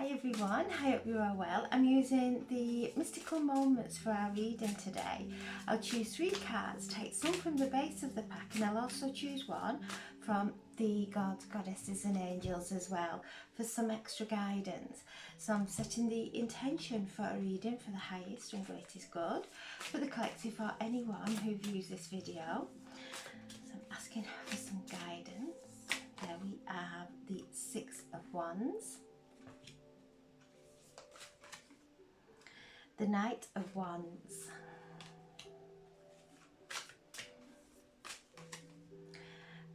Hi everyone, I hope you are well. I'm using the Mystical Moments for our reading today. I'll choose 3 cards, take some from the base of the pack, and I'll also choose one from the gods, goddesses and angels as well for some extra guidance. So I'm setting the intention for a reading for the highest and greatest good for the collective or anyone who views this video. So I'm asking for some guidance. There we have the 6 of Wands, the Knight of Wands,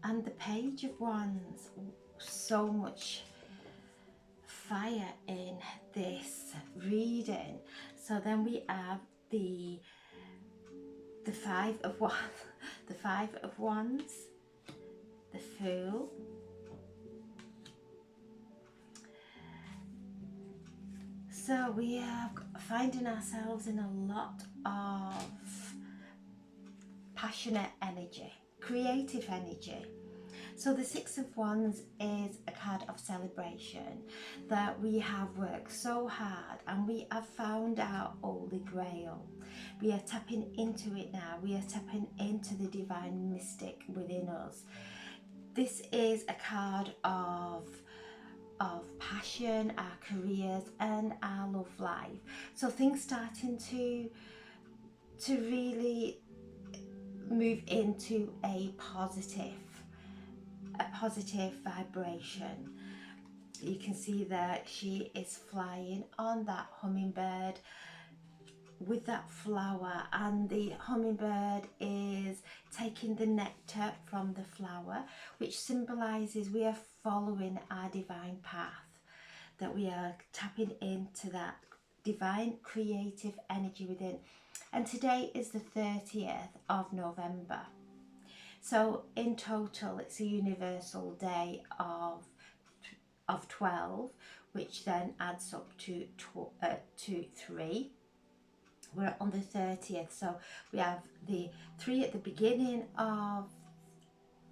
and the Page of Wands. So much fire in this reading. So then we have the 5 of Wands, the 5 of Wands, the Fool, so we are finding ourselves in a lot of passionate energy, creative energy. So the 6 of Wands is a card of celebration, that we have worked so hard and we have found our holy grail. We are tapping into it now. We are tapping into the divine mystic within us. This is a card of passion, our careers and our love life. So things starting to really move into a positive vibration. You can see that she is flying on that hummingbird with that flower, and the hummingbird is taking the nectar from the flower, which symbolizes we are following our divine path, that we are tapping into that divine creative energy within. And today is the 30th of November. So in total, it's a universal day of 12, which then adds up to 3. We're on the 30th, so we have the 3 at the beginning of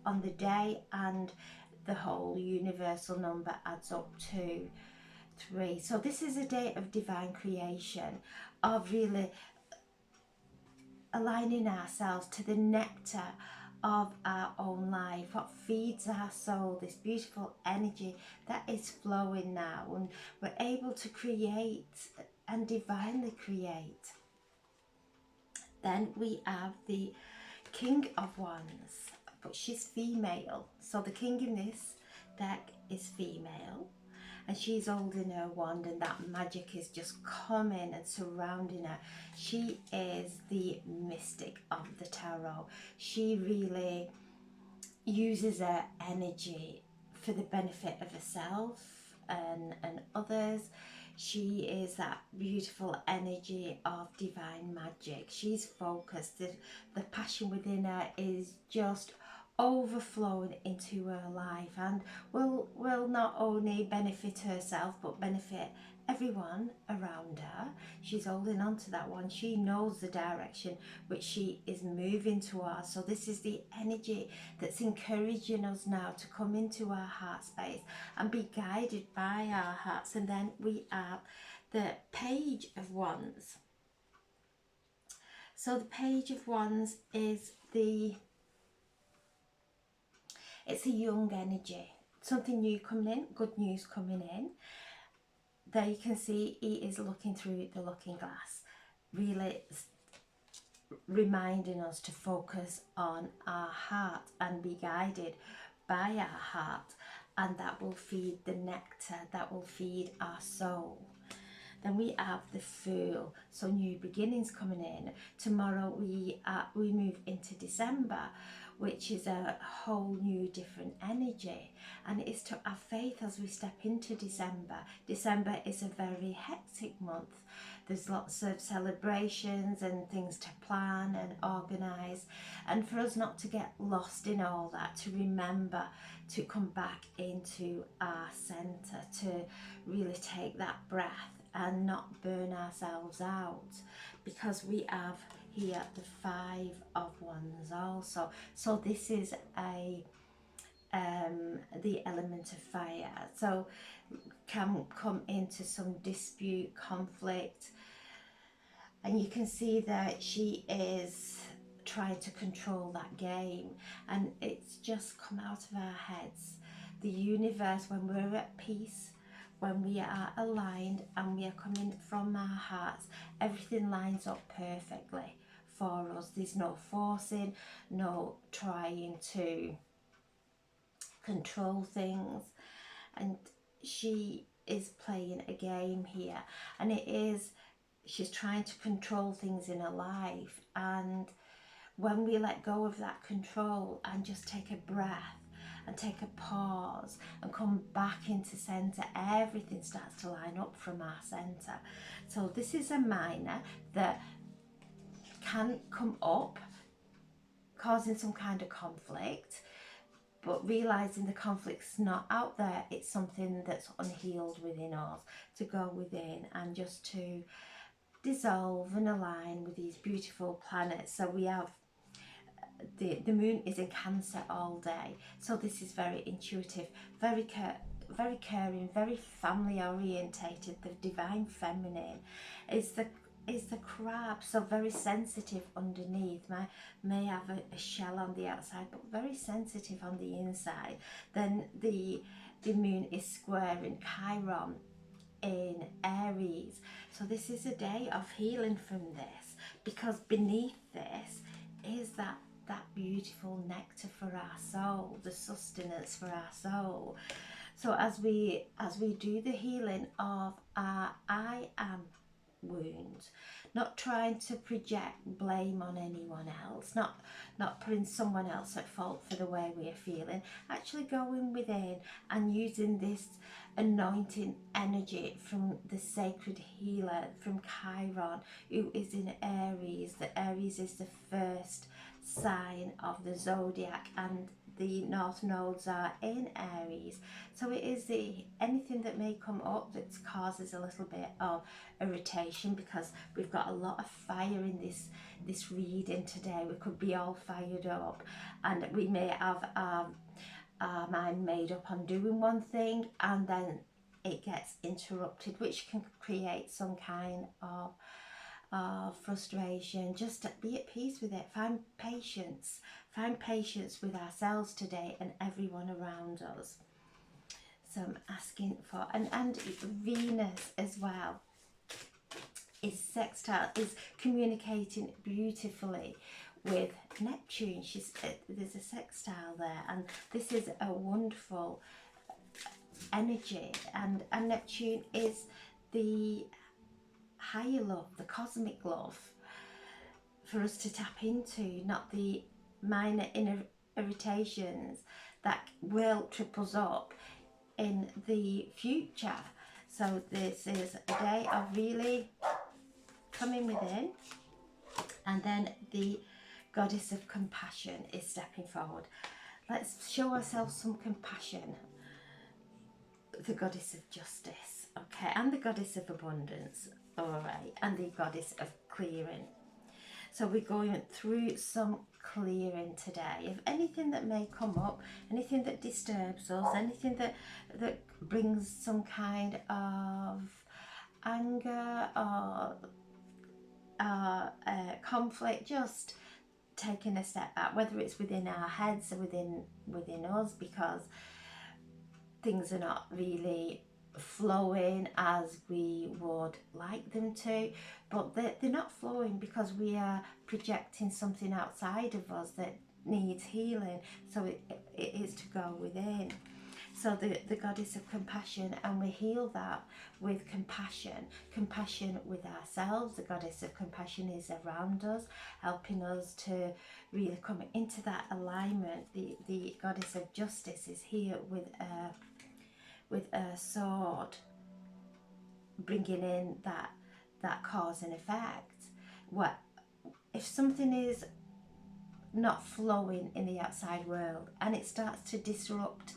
on the day, and the whole universal number adds up to 3. So this is a day of divine creation, of really aligning ourselves to the nectar of our own life, what feeds our soul, this beautiful energy that is flowing now, and we're able to create and divinely create. Then we have the King of Wands, but she's female. So the king in this deck is female, and she's holding her wand, and that magic is just coming and surrounding her. She is the mystic of the tarot. She really uses her energy for the benefit of herself and others. She is that beautiful energy of divine magic. She's focused. The passion within her is just overflowing into her life, and will not only benefit herself but benefit everyone around her. She's holding on to that one. She knows the direction which she is moving towards. So this is the energy that's encouraging us now to come into our heart space and be guided by our hearts. And then we have the Page of Wands. So the Page of Wands is it's a young energy, something new coming in, good news coming in. There you can see he is looking through the looking glass, really reminding us to focus on our heart and be guided by our heart, and that will feed the nectar, that will feed our soul. Then we have the Fool, so new beginnings coming in. Tomorrow we move into December, which is a whole new different energy, and it's to have faith as we step into December. December is a very hectic month. There's lots of celebrations and things to plan and organise, and for us not to get lost in all that, to remember to come back into our centre, to really take that breath and not burn ourselves out, because we have here the 5 of Wands also. So this is the element of fire. So can come into some dispute, conflict, and you can see that she is trying to control that game, and it's just come out of our heads. The universe, when we're at peace, when we are aligned and we are coming from our hearts, everything lines up perfectly for us. There's no forcing, no trying to control things, and she is playing a game here, and she's trying to control things in her life. And when we let go of that control and just take a breath and take a pause and come back into center, everything starts to line up from our center. So this is a minor that can come up, causing some kind of conflict, but realizing the conflict's not out there, it's something that's unhealed within us, to go within and just to dissolve and align with these beautiful planets. So we have the moon is in Cancer all day, so this is very intuitive, very caring, very family orientated. The divine feminine is the crab, so very sensitive underneath. May have a shell on the outside, but very sensitive on the inside. Then the moon is squaring Chiron in Aries, so this is a day of healing from this, because beneath this is that beautiful nectar for our soul, the sustenance for our soul. So as we do the healing of our I am wounds, not trying to project blame on anyone else, not putting someone else at fault for the way we are feeling, actually going within and using this anointing energy from the sacred healer, from Chiron, who is in Aries. The Aries is the first sign of the zodiac, and the north nodes are in Aries. So it is anything that may come up that causes a little bit of irritation, because we've got a lot of fire in this reading today. We could be all fired up, and we may have our mind made up on doing one thing, and then it gets interrupted, which can create some kind of frustration. Just be at peace with it. Find patience with ourselves today and everyone around us. So I'm asking for, and Venus as well is sextile, is communicating beautifully with Neptune. There's a sextile there, and this is a wonderful energy, and Neptune is the higher love, the cosmic love for us to tap into, not the minor irritations that will trip us up in the future. So this is a day of really coming within, and then the goddess of compassion is stepping forward. Let's show ourselves some compassion. The goddess of justice, okay, and the goddess of abundance, all right, and the goddess of clearing. So we're going through some clearing today of anything that may come up, anything that disturbs us, anything that brings some kind of anger or conflict. Just taking a step back, whether it's within our heads or within us, because things are not really flowing as we would like them to, but they're not flowing because we are projecting something outside of us that needs healing. So it is to go within. So the goddess of compassion, and we heal that with compassion with ourselves. The goddess of compassion is around us, helping us to really come into that alignment. The goddess of justice is here with a sword, bringing in that cause and effect. What if something is not flowing in the outside world, and it starts to disrupt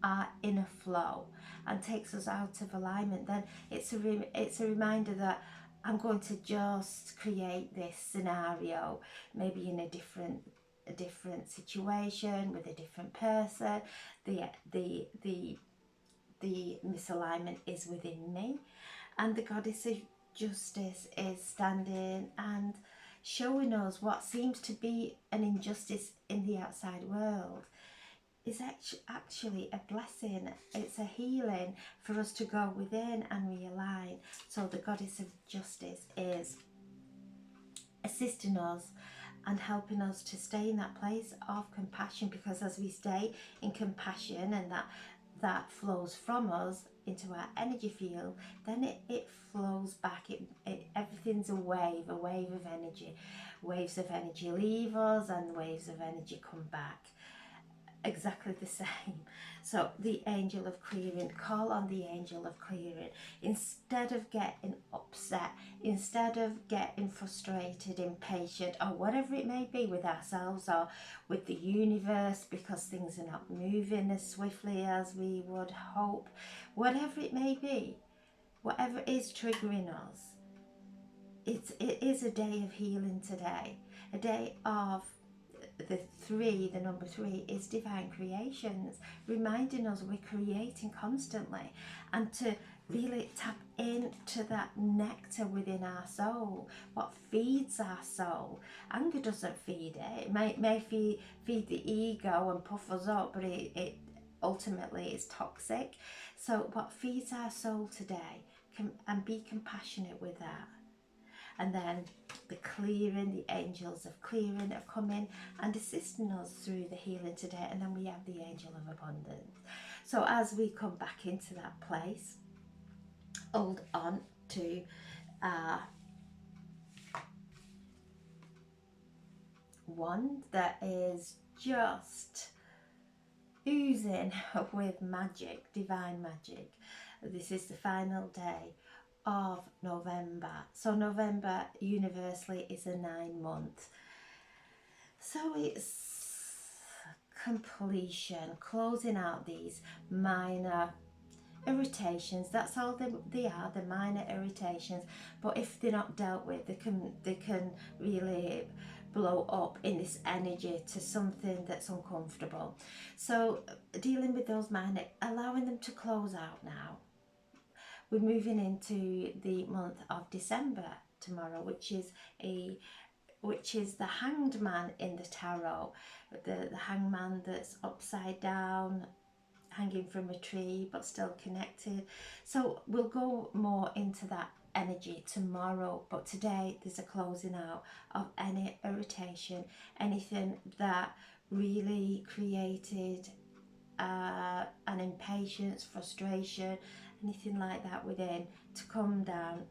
our inner flow and takes us out of alignment? Then it's a reminder that I'm going to just create this scenario, maybe in a different situation with a different person. The the misalignment is within me, and the goddess of justice is standing and showing us what seems to be an injustice in the outside world is actually a blessing. It's a healing for us to go within and realign. So the goddess of justice is assisting us and helping us to stay in that place of compassion, because as we stay in compassion and that flows from us into our energy field, then it flows back. Everything's a wave of energy. Waves of energy leave us and waves of energy come back. Exactly the same. So the angel of clearing, call on the angel of clearing. Instead of getting upset, instead of getting frustrated, impatient, or whatever it may be with ourselves or with the universe because things are not moving as swiftly as we would hope, whatever it may be, whatever is triggering us, it is a day of healing today, a day of the number three is divine creations, reminding us we're creating constantly, and to really tap into that nectar within our soul, what feeds our soul. Anger doesn't feed it. It may feed the ego and puff us up, but it ultimately is toxic. So what feeds our soul today, and be compassionate with that. And then the clearing, the angels of clearing are coming and assisting us through the healing today. And then we have the angel of abundance. So as we come back into that place, hold on to one that is just oozing with magic, divine magic. This is the final day of November. So November universally is a 9 month. So it's completion, closing out these minor irritations. That's all they are, the minor irritations. But if they're not dealt with, they can really blow up in this energy to something that's uncomfortable. So dealing with those minor, allowing them to close out now. We're moving into the month of December tomorrow, which is the hanged man in the tarot, the hangman that's upside down, hanging from a tree but still connected. So we'll go more into that energy tomorrow, but today there's a closing out of any irritation, anything that really created an impatience, frustration, anything like that within, to come down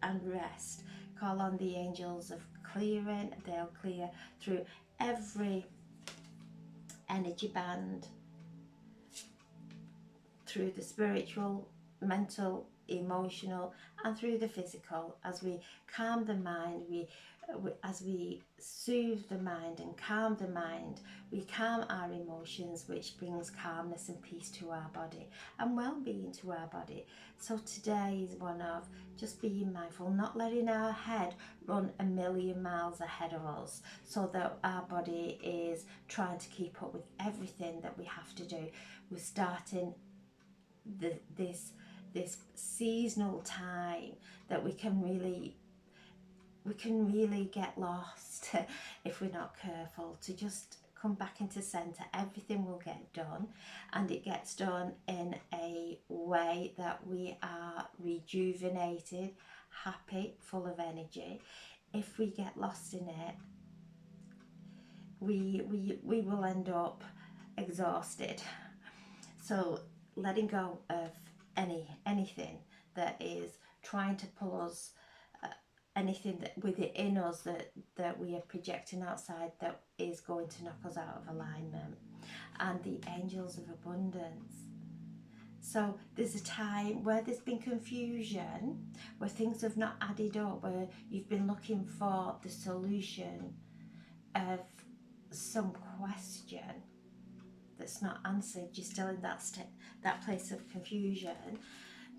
and rest. Call on the angels of clearing. They'll clear through every energy band, through the spiritual, mental, emotional, and through the physical. As we calm the mind, as we soothe the mind and calm the mind, we calm our emotions, which brings calmness and peace to our body and well-being to our body. So today is one of just being mindful, not letting our head run a million miles ahead of us, so that our body is trying to keep up with everything that we have to do. We're starting this seasonal time that we can really get lost if we're not careful. To just come back into center, everything will get done, and it gets done in a way that we are rejuvenated, happy, full of energy. If we get lost in it, we will end up exhausted. So letting go of anything that is trying to pull us, anything that within us that we are projecting outside that is going to knock us out of alignment. And the angels of abundance. So there's a time where there's been confusion, where things have not added up, where you've been looking for the solution of some question that's not answered. You're still in that place of confusion.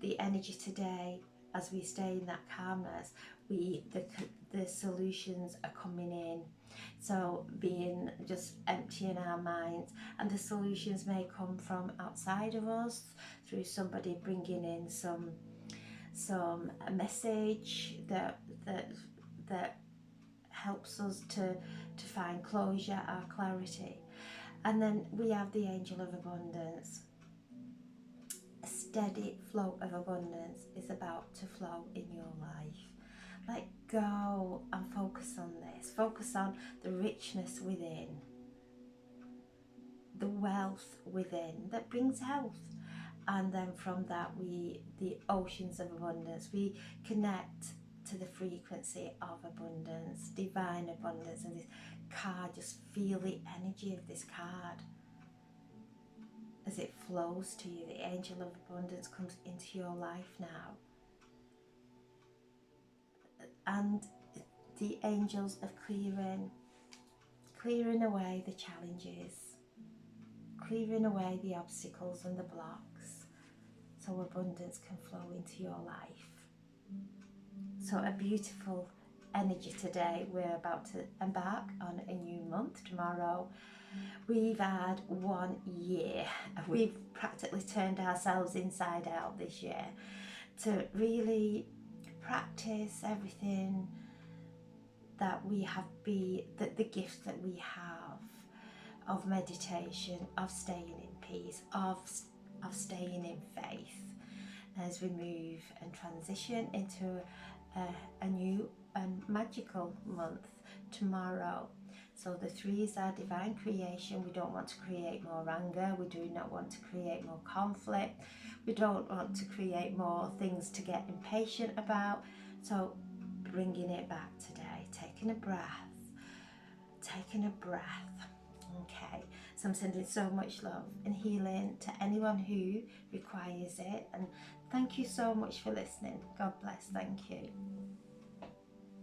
The energy today as we stay in that calmness, the solutions are coming in. So being just emptying our minds, and the solutions may come from outside of us through somebody bringing in some a message that helps us to find closure or clarity. And then we have the angel of abundance. A steady flow of abundance is about to flow in your life. Let go and focus on this. Focus on the richness within, the wealth within that brings health. And then from that, the oceans of abundance, we connect to the frequency of abundance, divine abundance. And this card, just feel the energy of this card as it flows to you. The angel of abundance comes into your life now. And the angels of clearing away the challenges, clearing away the obstacles and the blocks, so abundance can flow into your life. So a beautiful energy today. We're about to embark on a new month tomorrow. We've had 1 year. We've practically turned ourselves inside out this year to really practice everything that we have the gifts that we have of meditation, of staying in peace, of staying in faith, as we move and transition into a new and magical month tomorrow. So the 3 is our divine creation. We don't want to create more anger. We do not want to create more conflict. We don't want to create more things to get impatient about. So bringing it back today, taking a breath. Okay, so I'm sending so much love and healing to anyone who requires it. And thank you so much for listening. God bless. Thank you.